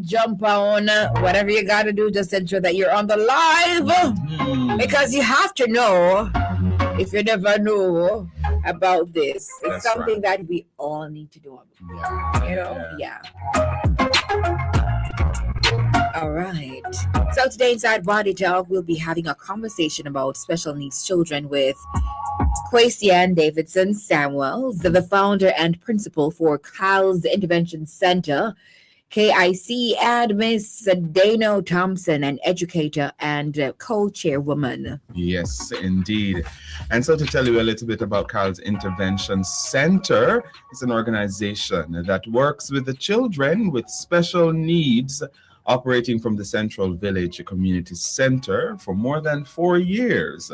jump on. Whatever you got to do, just ensure that you're on the live because you have to know if you never know about this. It's That's something right. that we all need to know. Yeah. All right. So today inside Body Talk, we'll be having a conversation about special needs children with Kawsian Davidson-Samuels, the founder and principal for Kyle's Intervention Center, KIC, and Ms. Sadano Thompson, an educator and co-chairwoman. Yes, indeed. And so to tell you a little bit about Kyle's Intervention Center, it's an organization that works with the children with special needs, operating from the Central Village Community Center for more than 4 years.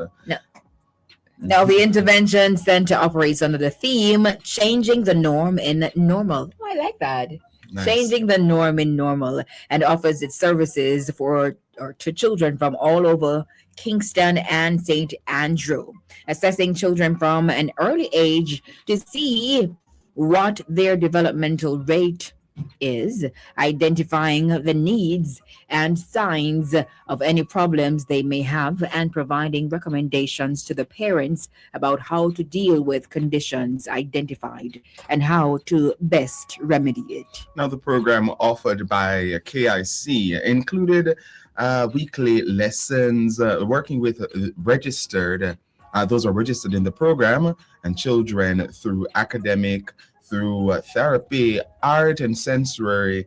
Now, the Intervention Center operates under the theme, Changing the Norm in Normal. Oh, I like that. Nice. Changing the norm in normal, and offers its services to children from all over Kingston and St. Andrew, assessing children from an early age to see what their developmental rate is, identifying the needs and signs of any problems they may have, and providing recommendations to the parents about how to deal with conditions identified and how to best remedy it. Now, the program offered by KIC included weekly lessons, working with those are registered in the program, and children through academic, through therapy, art and sensory,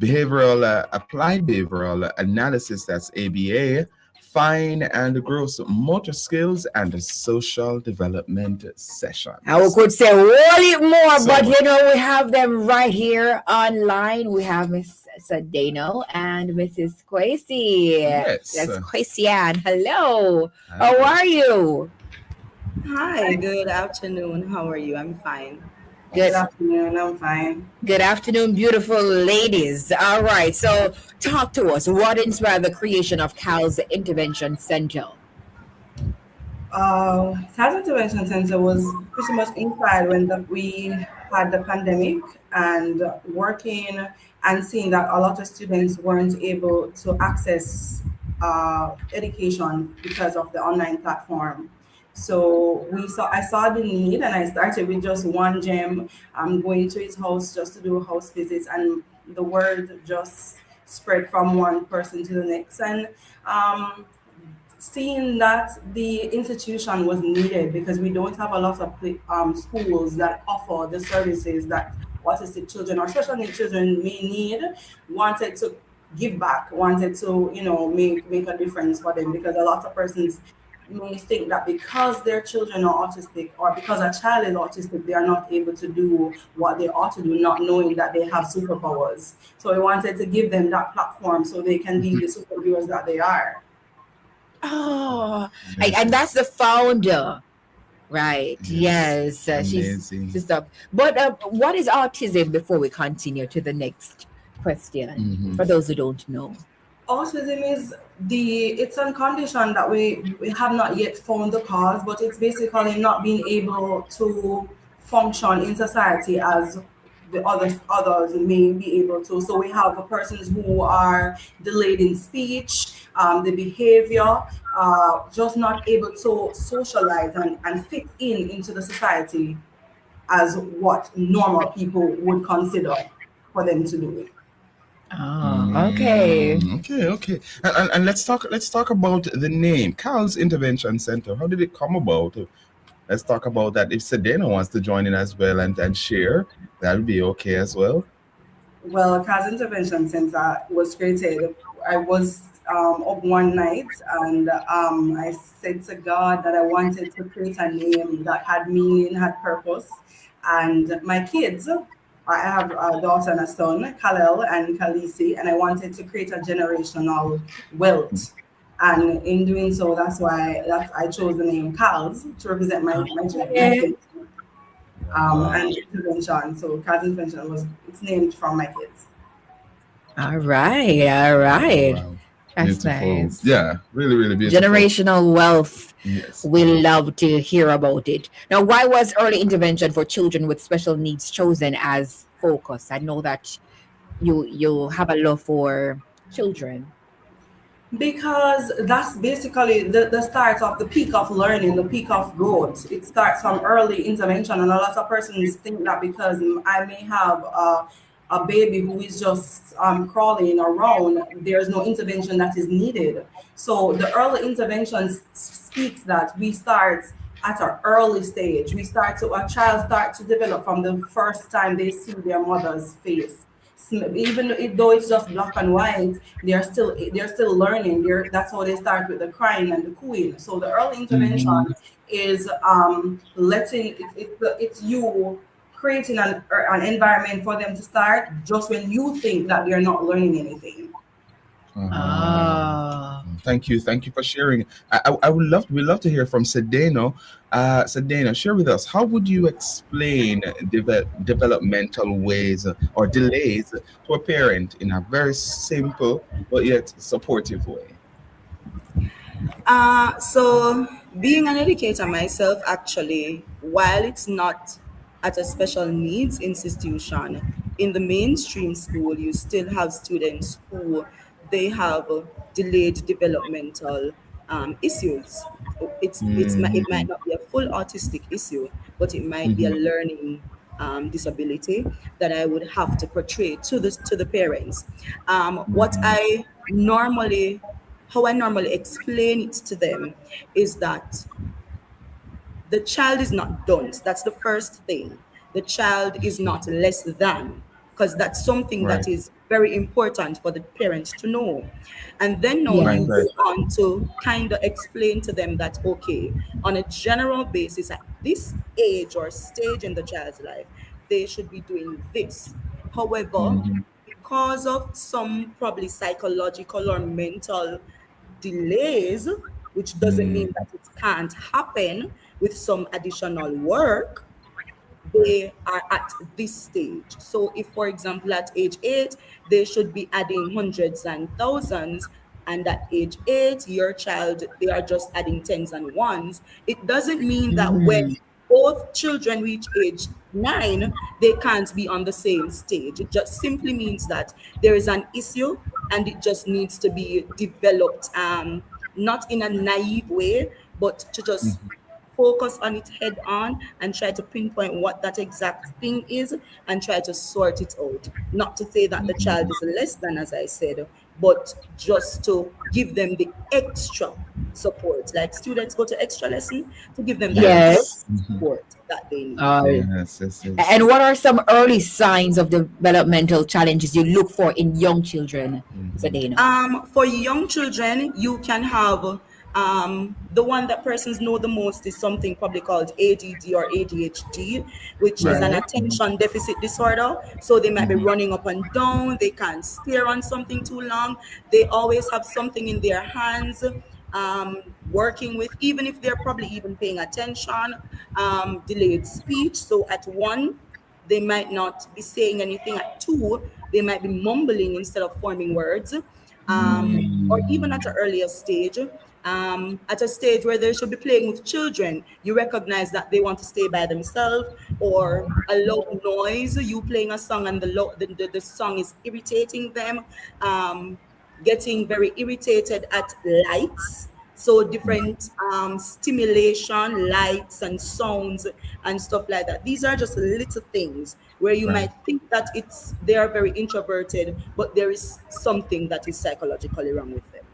behavioral, applied behavioral analysis, that's ABA, fine and gross motor skills, and a social development session. I could say a lot more, but we have them right here online. We have Miss Sadano and Mrs. Kawsi. Yes. That's Kawsian. Hello. How are you? Hi, good afternoon. How are you? I'm fine. Good afternoon. I'm fine. Good afternoon, beautiful ladies. All right. So talk to us. What inspired the creation of Kyle's Intervention Center? Kyle's Intervention Center was pretty much inspired when we had the pandemic, and working and seeing that a lot of students weren't able to access education because of the online platform. So I saw the need, and I started with just one gym. I'm going to his house just to do house visits, and the word just spread from one person to the next. And seeing that the institution was needed, because we don't have a lot of schools that offer the services that autistic children or special needs children may need, wanted to give back, wanted to make a difference for them, because a lot of persons may think that because their children are autistic, or because a child is autistic, they are not able to do what they ought to do, not knowing that they have superpowers. So we wanted to give them that platform so they can be the superheroes that they are. Oh, and that's the founder, right? Yes, she's up. But what is autism, before we continue to the next question, for those who don't know? Autism is it's a condition that we have not yet found the cause, but it's basically not being able to function in society as the others may be able to. So we have persons who are delayed in speech, the behavior, just not able to socialize and fit into the society as what normal people would consider for them to do. Oh, okay. Okay. And let's talk about the name, Kyle's Intervention Center. How did it come about? Let's talk about that. If Sadano wants to join in as well and share, that'll be okay as well. Well, Kyle's Intervention Center was created. I was up one night, and I said to God that I wanted to create a name that had meaning, had purpose. And my kids, I have a daughter and a son, Kalel and Kalisi, and I wanted to create a generational wealth. And in doing so, that's why I chose the name Kyle's to represent my generation and intervention. So Kyle's Intervention it's named from my kids. All right. Wow. That's Beautiful. nice. Yeah, really beautiful. Generational wealth. Yes. We love to hear about it. Now, why was early intervention for children with special needs chosen as focus? I know that you have a love for children? Because that's basically the start of the peak of learning, the peak of growth. It starts from early intervention, and a lot of persons think that because I may have a baby who is just crawling around, there's no intervention that is needed. So the early intervention speaks that we start at an early stage. A child start to develop from the first time they see their mother's face. Even though it's just black and white, they're still learning. That's how they start with the crying and the cooing. So the early intervention Mm-hmm. is letting it's you creating an environment for them to start just when you think that they're not learning anything. Ah. Thank you for sharing. I would love, we love to hear from Sadano. Sadano, share with us, how would you explain developmental ways or delays to a parent in a very simple but yet supportive way? So being an educator myself, actually, while it's not at a special needs institution, in the mainstream school, you still have students who they have delayed developmental issues. It might Mm-hmm. not be a full autistic issue, but it might be a Mm-hmm. learning disability that I would have to portray to the parents. What Mm-hmm. I normally how I normally explain it to them is that the child is not done. So that's the first thing. The child is not less than, because that's something that Right. is very important for the parents to know. And then now Right. you Yes. go Right. on to kind of explain to them that, okay, on a general basis, at this age or stage in the child's life, they should be doing this. However, Mm-hmm. because of some probably psychological or mental delays, which doesn't mean Mm-hmm. that it can't happen with some additional work, they are at this stage. So, if, for example, at age 8, they should be adding hundreds and thousands, and at age 8, your child, they are just adding tens and ones, it doesn't mean that when Mm. both children reach age 9, they can't be on the same stage. It just simply means that there is an issue and it just needs to be developed, not in a naive way, but to just focus on it head on and try to pinpoint what that exact thing is and try to sort it out. Not to say that the child is less than, as I said, but just to give them the extra support. Like students go to extra lesson to give them that Yes. extra Yes. Mm-hmm. support that they need. Uh, Yes. Yes. Yes. and what are some early signs of developmental challenges you look for in young children, Mm-hmm. Sadeno? For young children, you can have the one that persons know the most is something probably called ADD or ADHD, which is Right. an Yes. attention deficit disorder. So they might be Mm-hmm. running up and down, they can't stare on something too long, they always have something in their hands. Working with, even if they're probably even paying attention, delayed speech. So at 1, they might not be saying anything. At 2, they might be mumbling instead of forming words. Or even at an earlier stage, at a stage where they should be playing with children, you recognize that they want to stay by themselves, or a loud noise, you playing a song and the song is irritating them, getting very irritated at lights. So different stimulation, lights and sounds and stuff like that. These are just little things where you Right. might think that they are very introverted, but there is something that is psychologically wrong with them.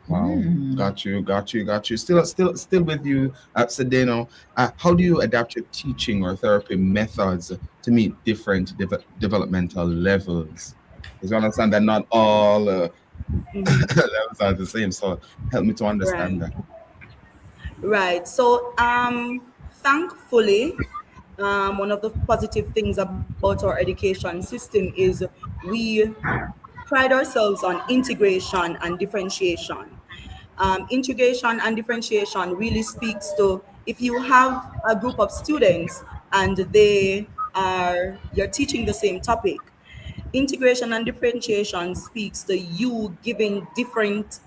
Wow. Got you. Got you. Got you. Still with you, Sedeno. How do you adapt your teaching or therapy methods to meet different developmental levels? Because you understand that not all Mhm. levels are the same. So help me to understand Right. that. Right. So, thankfully, one of the positive things about our education system is we pride ourselves on integration and differentiation. Integration and differentiation really speaks to, if you have a group of students and you're teaching the same topic. Integration and differentiation speaks to you giving different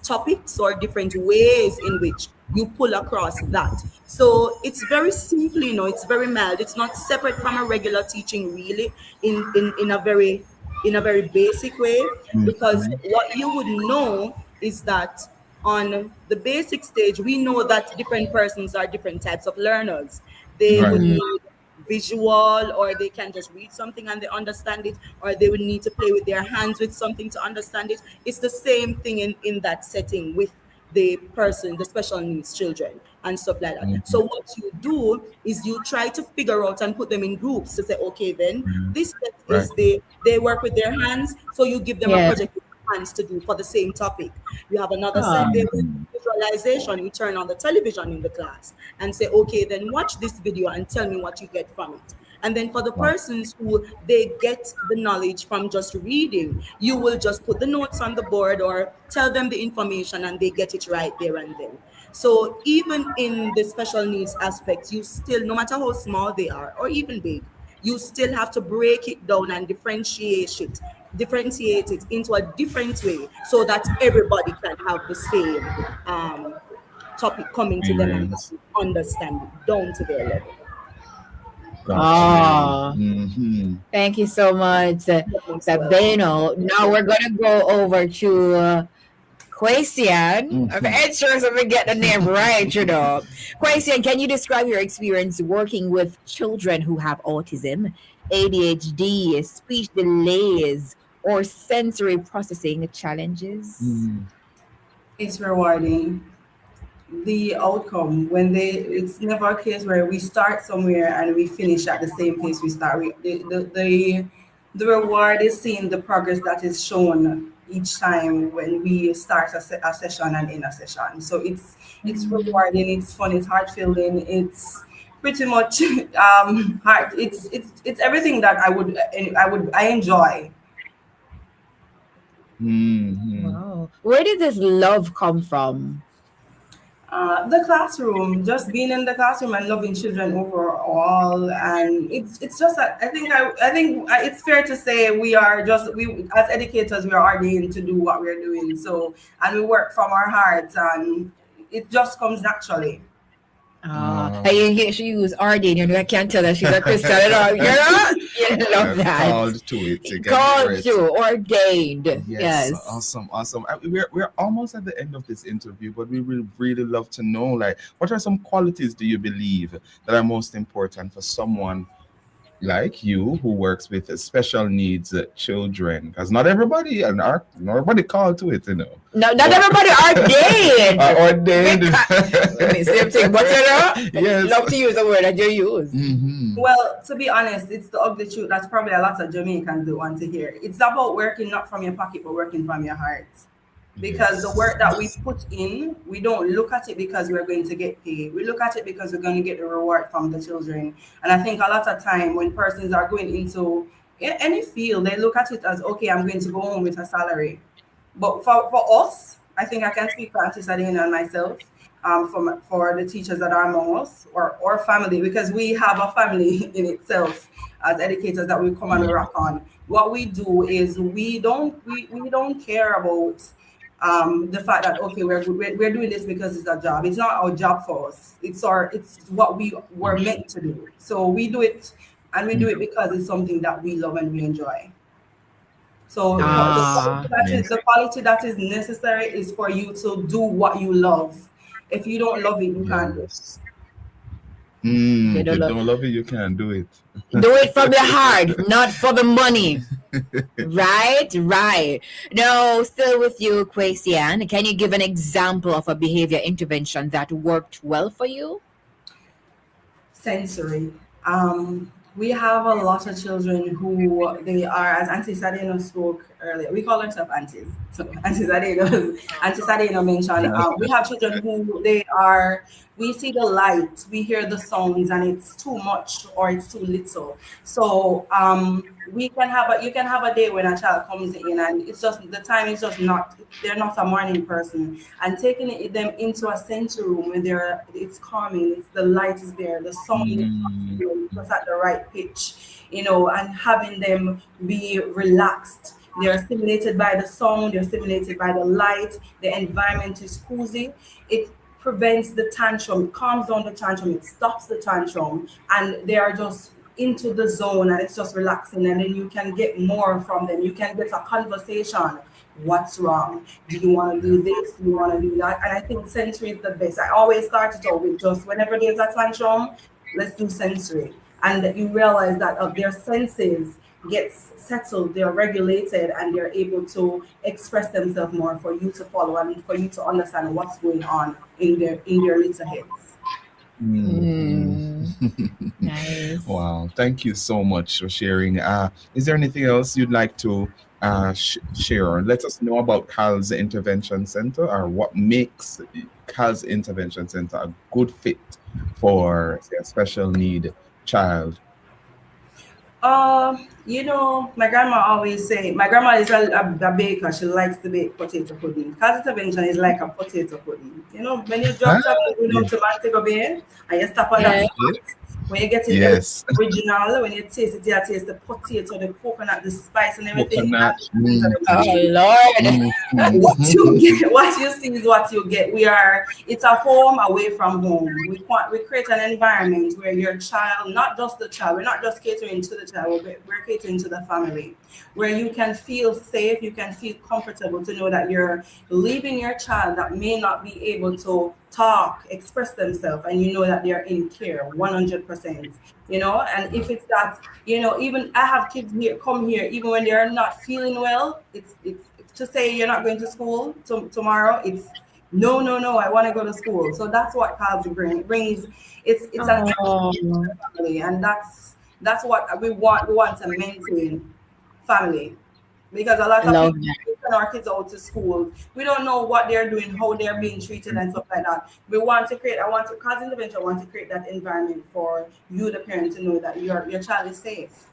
topics or different ways in which you pull across that. So it's very simple, it's very mild. It's not separate from a regular teaching, really, in a very basic way, because Mhm. what you would know is that on the basic stage, we know that different persons are different types of learners. They Right. would need visual, or they can just read something and they understand it, or they would need to play with their hands with something to understand it. It's the same thing in that setting with the special needs children and stuff like that. Mhm. So what you do is you try to figure out and put them in groups to say, okay, then Mhm. this set Right. is they work with their hands, so you give them a Yeah. project with their hands to do for the same topic. You have another set, Oh. they will Mhm. visualization. You turn on the television in the class and say, okay, then watch this video and tell me what you get from it. And then for the Wow. persons who they get the knowledge from just reading, you will just put the notes on the board or tell them the information and they get it right there and then. So even in the special needs aspect, you still, no matter how small they are or even big, you still have to break it down and differentiate it into a different way so that everybody can have the same topic coming to them and Experience. understand it down to their level. Got you. Oh. Hmm. Thank you so much, You're most welcome. Sabino. Now we're gonna go over to Kawsian. I'm Hmm. not sure if we get the name right. Kawsian, can you describe your experience working with children who have autism, ADHD, speech delays, or sensory processing challenges? Hmm. It's rewarding. The outcome when it's never a case where we start somewhere and we finish at the same place we start. The reward is seeing the progress that is shown each time when we start a session and end a session. So it's rewarding, it's fun, it's heart filling, it's pretty much hard. It's everything that I enjoy. Hmm. Wow. Where did this love come from? The classroom, just being in the classroom and loving children overall, and it's just that I think it's fair to say we as educators we are ordained to do what we're doing. So and we work from our hearts, and it just comes naturally. She used Ardeen, I can't tell that she's a Christian at all. You love that. Called to it to get for Called it. to, ordained. Yes, Yes. awesome, awesome. We're almost at the end of this interview, but we will really love to know, like, what are some qualities do you believe that are most important for someone like you who works with special needs children? Because not everybody called to it, No, not But- everybody ordained. Ordained. I mean, same thing, but Yes. love to use the word that you use. Mhm. Well, to be honest, it's the ugly truth. That's probably a lot of Jamaicans don't want to hear. It's about working not from your pocket, but working from your heart. Because the work that we put in, we don't look at it because we're going to get paid. We look at it because we're going to get the reward from the children. And I think a lot of time when persons are going into any field, they look at it as, okay, I'm going to go home with a salary. But for us, I think I can speak for Auntie Sadina and myself, for the teachers that are among us, or family, because we have a family in itself as educators that we come and rock on. What we do is we don't care about the fact that okay we're doing this because it's a job. It's not our job for us. It's what we were meant to do. So we do it, and we do it because it's something that we love and we enjoy. So Ah. the quality that is necessary is for you to do what you love. If you don't love it, you can't do it. Yes. You If don't you love- don't love it, you can't do it. Do it from the heart, not for the money. Right. Now, still with you, Kawsian. Can you give an example of a behavior intervention that worked well for you? Sensory. We have a lot of children who they are, as Auntie Sadeno spoke earlier, we call ourselves aunties. So Auntie Sadeno mentioned, we have children who we see the light, we hear the sounds, and it's too much or it's too little. So you can have a day when a child comes in and it's just the time is just not, they're not a morning person, and taking them into a sensory room where it's calming, the light is there, the sound is just at the right pitch, and having them be relaxed. They're stimulated by the sound, they're stimulated by the light, the environment is cozy. It prevents the tantrum, it calms down the tantrum, it stops the tantrum, and they are just into the zone and it's just relaxing, and then you can get more from them. You can get a conversation. What's wrong? Do you want to do this? Do you want to do that? And I think sensory is the best. I always start it out with just whenever there's a tantrum, let's do sensory. And you realize that their senses gets settled, they're regulated, and they're able to express themselves more for you to follow and for you to understand what's going on in their little heads. Nice. Wow, thank you so much for sharing. Is there anything else you'd like to share or let us know about Cal's Intervention Center, or what makes Cal's Intervention Center a good fit for, say, a special need child? My grandma always say, my grandma is a baker. She likes to bake potato pudding. Cal's Intervention is like a potato pudding. When you drop to Montego Bay and you stop on that spot, when you get it original, when you taste it, you taste the potato, the coconut, the spice, and everything. Oh Lord! What you see is what you get. It's a home away from home. We create an environment where your child, not just the child, we're not just catering to the child, we're catering to the family, where you can feel safe, you can feel comfortable to know that you're leaving your child that may not be able to talk, express themselves, and you know that they're in care 100%. And if it's that, even I have kids here come here even when they're not feeling well. It's to say you're not going to school tomorrow. It's no, I want to go to school. So that's what Cal's brings. It's an family, and that's what we want. We want to maintain family, because a lot of people send our kids out to school. We don't know what they're doing, how they're being treated, and stuff like that. Cal's Intervention want to create that environment for you, the parent, to know that your child is safe.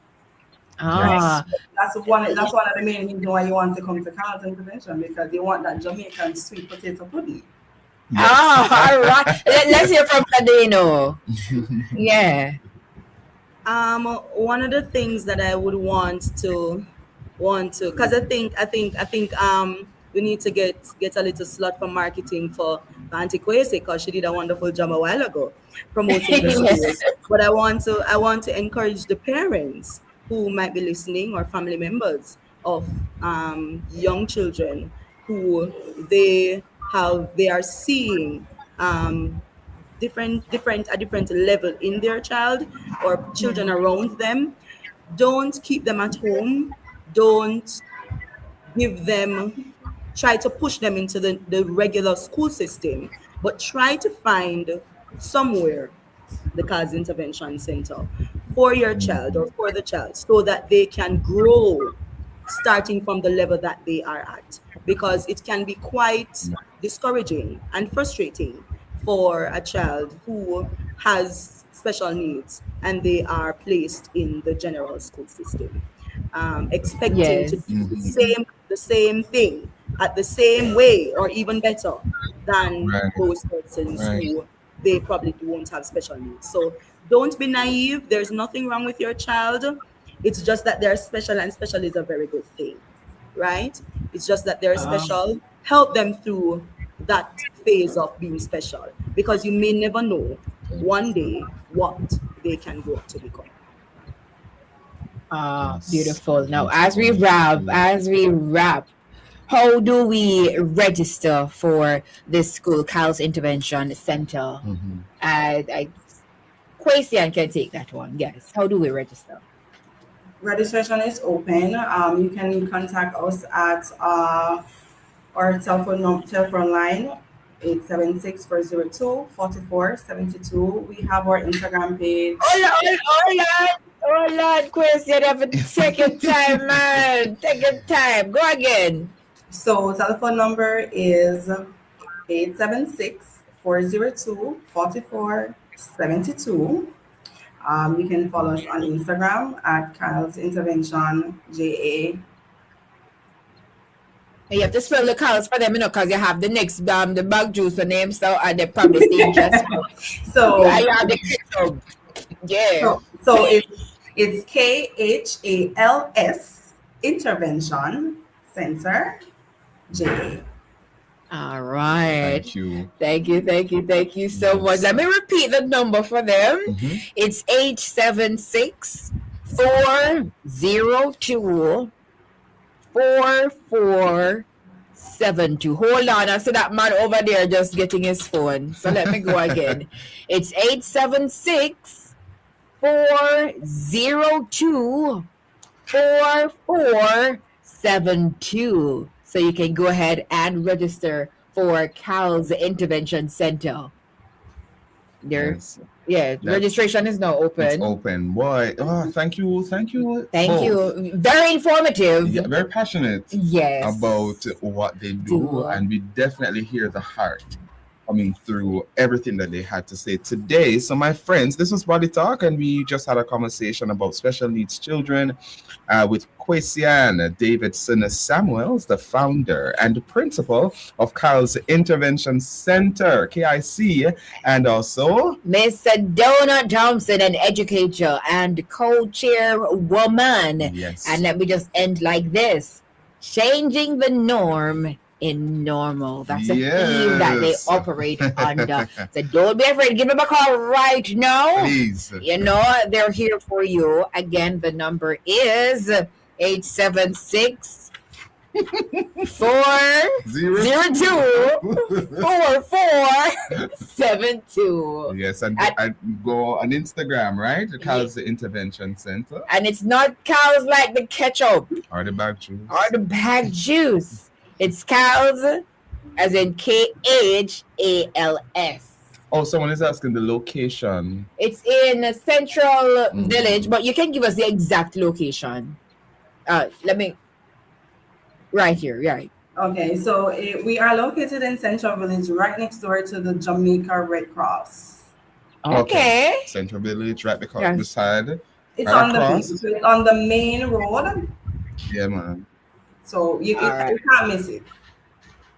That's one of the main reasons why you want to come to Cal's Intervention, because you want that Jamaican sweet potato pudding. All right. Let's hear from Sadano. Yeah. One of the things that I would want to, because I think we need to get a little slot for marketing for Auntie Kwesi, because she did a wonderful job a while ago promoting the school. But I want to encourage the parents who might be listening, or family members of young children who they are seeing a different level in their child or children around them. Don't keep them at home. Don't try to push them into the regular school system, but try to find somewhere the Cal's Intervention Center for your child or for the child, so that they can grow starting from the level that they are at, because it can be quite discouraging and frustrating for a child who has special needs and they are placed in the general school system, expecting to do the same thing at the same way or even better than those persons who they probably won't have special needs. So don't be naive. There's nothing wrong with your child. It's just that they're special, and special is a very good thing, right? It's just that they're special. Help them through that phase of being special, because you may never know one day what they can grow up to become. Beautiful. Now, as we wrap, how do we register for this school, Cal's Intervention Center? Kawsian can take that one. Yes. How do we register? Registration is open. You can contact us at our telephone line, 876-402-4472. We have our Instagram page. Oh Lord, Kawsian, have a second time, man. Take your time. Go again. So telephone number is 876-402-4472. You can follow us on Instagram at Cal's Intervention JA. You have to spell the Cal's for them, because you have the next the bag juice the name, so and they probably think just so I have the ketchup. Yeah. So it's KHALS Intervention Center JA. All right. Thank you. Thank you so much. Yes. Let me repeat the number for them. Mhm. It's 876-402-4472. Hold on, I see that man over there just getting his phone. So let me go again. It's 876-402-4472. So you can go ahead and register for Cal's Intervention Center. There, Yes. yeah, That- registration is now It's open. open. Boy, oh, thank you. Thank both. you. Very informative. Yeah, very passionate Yes. about what they do, and we definitely hear the heart coming through everything that they had to say today. So, my friends, this was Body Talk, and we just had a conversation about special needs children with Kawsian Davidson-Samuels, the founder and principal of Kyle's Intervention Center, KIC, and also Miss Sadano Thompson, an educator and co-chairwoman. yes, And let me just end like this: changing the norm in normal. That's a theme that they Yes. operate under. So don't be afraid. Give them a call right now. please. You know, they're here for you. Again, the number is 876 402-4472. Yes, and At- I go on Instagram, right? Kyle's Intervention Center And it's not cows like the ketchup or the bag juice. or the bag juice. It's cows as in KHALS. Oh, someone is asking the location. It's in a central village, but you can give us the exact location. Let me. Right here, right. Okay, so we are located in Central Village, right next door to the Jamaica Red Cross. Okay. Central Village, right Yes. beside. It's Right on across? it's on the main road, Yeah, man. so you All you can't miss it.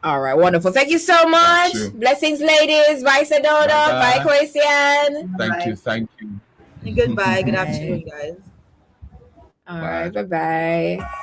All right, wonderful. Thank you so much. you. Blessings, ladies. Bye, Sadona. Bye, Bye-bye. Kawsian. Thank you. Thank you. Goodbye. Good Bye. afternoon, guys. All right, bye-bye.